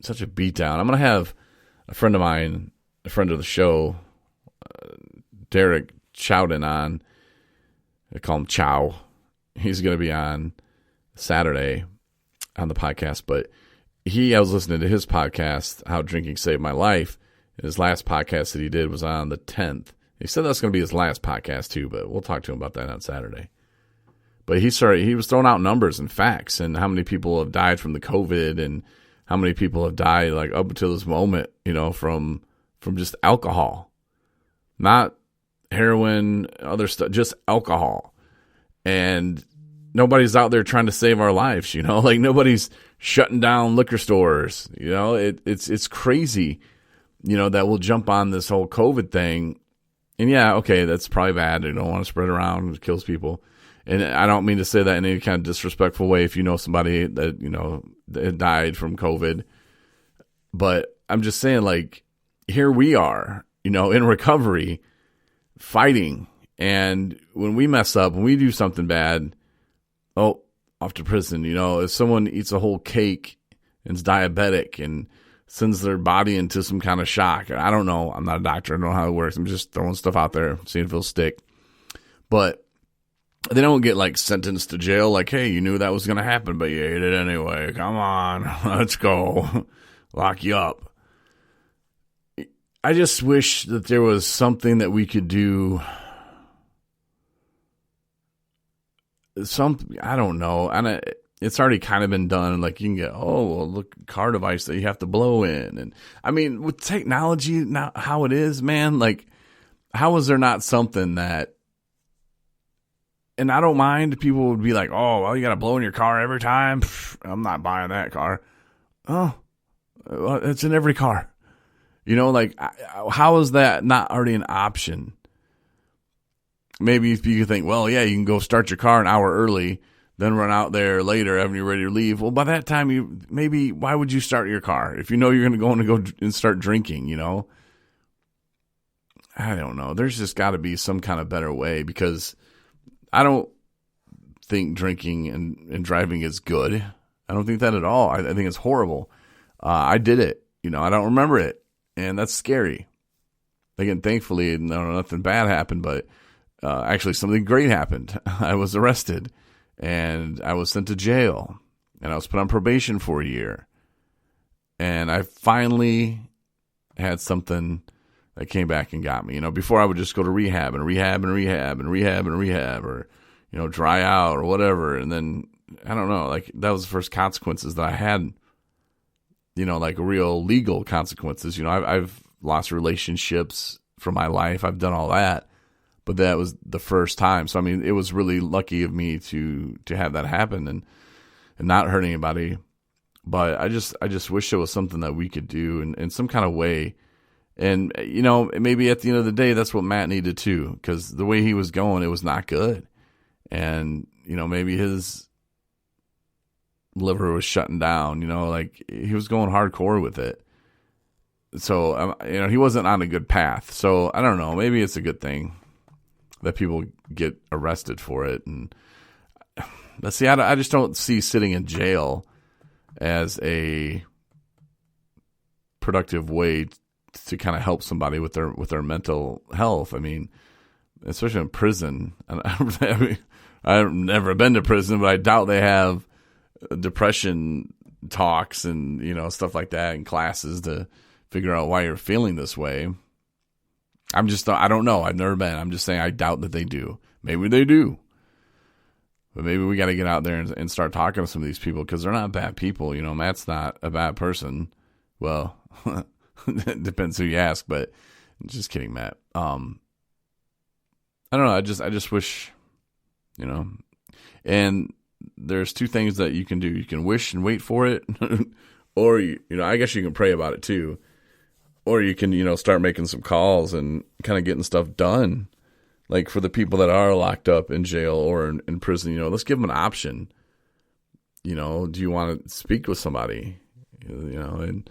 such a beatdown. I'm going to have a friend of mine, a friend of the show, Derek Chowden on. I call him Chow. He's going to be on Saturday on the podcast, but I was listening to his podcast, How Drinking Saved My Life. And his last podcast that he did was on the 10th. He said that's going to be his last podcast too, but we'll talk to him about that on Saturday. But he was throwing out numbers and facts and how many people have died from the COVID and how many people have died like up until this moment, from just alcohol, not heroin, other stuff, just alcohol. And nobody's out there trying to save our lives, like nobody's shutting down liquor stores. It's crazy, that we'll jump on this whole COVID thing. And yeah, okay, that's probably bad. You don't want to spread it around. It kills people. And I don't mean to say that in any kind of disrespectful way if you know somebody that, that died from COVID. But I'm just saying, like, here we are, in recovery, fighting. And when we mess up, when we do something bad, off to prison. If someone eats a whole cake and is diabetic and sends their body into some kind of shock. I don't know. I'm not a doctor. I don't know how it works. I'm just throwing stuff out there, seeing if it'll stick. But they don't get like sentenced to jail like, hey, you knew that was going to happen, but you ate it anyway. Come on, let's go. Lock you up. I just wish that there was something that we could do. I don't know. And it's already kind of been done. Like you can get, look, car device that you have to blow in. And I mean, with technology now, how it is, man, like how is there not something that, and I don't mind, people would be like, oh, well, you got to blow in your car every time. I'm not buying that car. Oh, well, it's in every car. Like, how is that not already an option? Maybe if you could think, well, yeah, you can go start your car an hour early, then run out there later having you ready to leave. Well, by that time, why would you start your car? If you know you're going to go and start drinking, I don't know. There's just got to be some kind of better way because I don't think drinking and driving is good. I don't think that at all. I think it's horrible. I did it. I don't remember it. And that's scary. Again, thankfully, nothing bad happened, but actually something great happened. I was arrested and I was sent to jail and I was put on probation for a year. And I finally had something that came back and got me. Before I would just go to rehab and rehab and rehab and rehab and rehab or, dry out or whatever. And then, I don't know, like that was the first consequences that I had, like real legal consequences. I've lost relationships from my life. I've done all that, but that was the first time. So, I mean, it was really lucky of me to have that happen and not hurt anybody. But I just wish there was something that we could do in some kind of way. And, maybe at the end of the day, that's what Matt needed too, because the way he was going, it was not good. And, maybe his liver was shutting down, like he was going hardcore with it. So, he wasn't on a good path. So I don't know, maybe it's a good thing that people get arrested for it. And let's see, I just don't see sitting in jail as a productive way to kind of help somebody with their mental health. I mean, especially in prison. I've never been to prison, but I doubt they have depression talks and, stuff like that in classes to figure out why you're feeling this way. I don't know. I've never been. I'm just saying I doubt that they do. Maybe they do. But maybe we got to get out there and start talking to some of these people because they're not bad people. Matt's not a bad person. Well, it depends who you ask, but just kidding, Matt. I don't know. I just wish, and there's two things that you can do. You can wish and wait for it, or, I guess you can pray about it too. Or you can, start making some calls and kind of getting stuff done. Like for the people that are locked up in jail or in prison, let's give them an option. Do you want to speak with somebody? And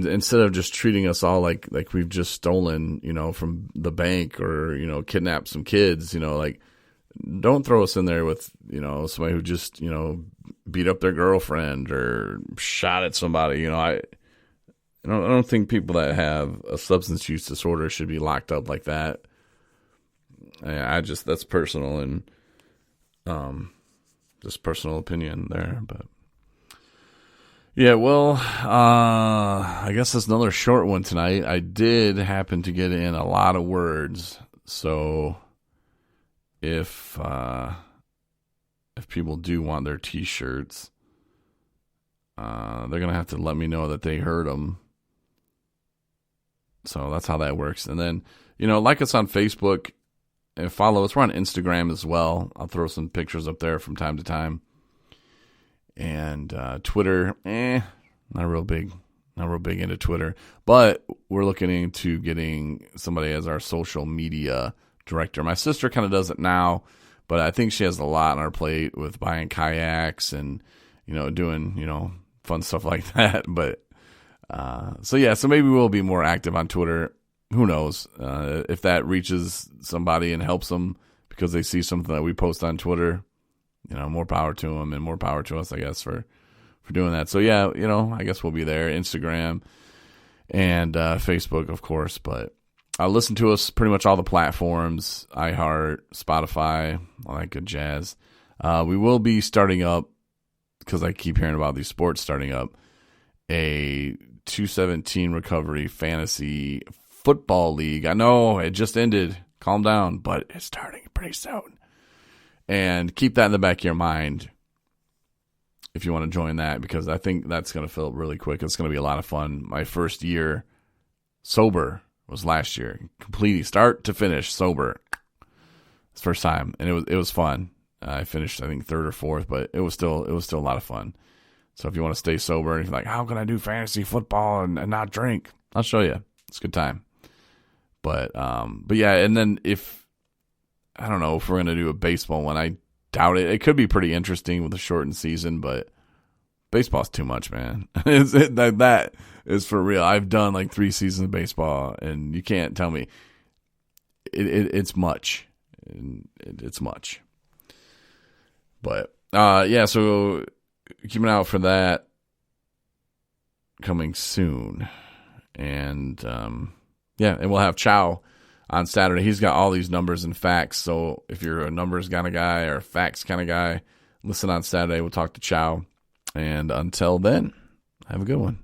instead of just treating us all like we've just stolen, from the bank or, kidnapped some kids, like don't throw us in there with, somebody who just, beat up their girlfriend or shot at somebody. I don't think people that have a substance use disorder should be locked up like that. That's personal and just personal opinion there, but yeah, well, I guess that's another short one tonight. I did happen to get in a lot of words, so if people do want their T-shirts, they're gonna have to let me know that they heard them. So that's how that works. And then, like us on Facebook and follow us. We're on Instagram as well. I'll throw some pictures up there from time to time. And Twitter, not real big into Twitter. But we're looking into getting somebody as our social media director. My sister kind of does it now, but I think she has a lot on her plate with buying kayaks and, doing, fun stuff like that. But so maybe we'll be more active on Twitter. Who knows if that reaches somebody and helps them because they see something that we post on Twitter. More power to them and more power to us, I guess, for doing that. So I guess we'll be there, Instagram and Facebook, of course. But listen to us pretty much all the platforms: iHeart, Spotify, all that good jazz. We will be starting up, because I keep hearing about these sports starting up, a 217 Recovery Fantasy Football League. I know it just ended. Calm down, but it's starting pretty soon. And keep that in the back of your mind if you want to join that, because I think that's going to fill up really quick. It's going to be a lot of fun. My first year sober was last year, completely start to finish sober. It's the first time, and it was fun. I finished, I think, third or fourth, but it was still a lot of fun. So if you want to stay sober and you're like, how can I do fantasy football and not drink? I'll show you. It's a good time. But yeah, and then I don't know if we're going to do a baseball one. I doubt it. It could be pretty interesting with a shortened season, but baseball's too much, man. That is for real. I've done like 3 seasons of baseball, and you can't tell me it's much. It's much. But so keep an eye out for that coming soon. And and we'll have Chow on Saturday. He's got all these numbers and facts. So if you're a numbers kind of guy or a facts kind of guy, listen on Saturday. We'll talk to Chow. And until then, have a good one.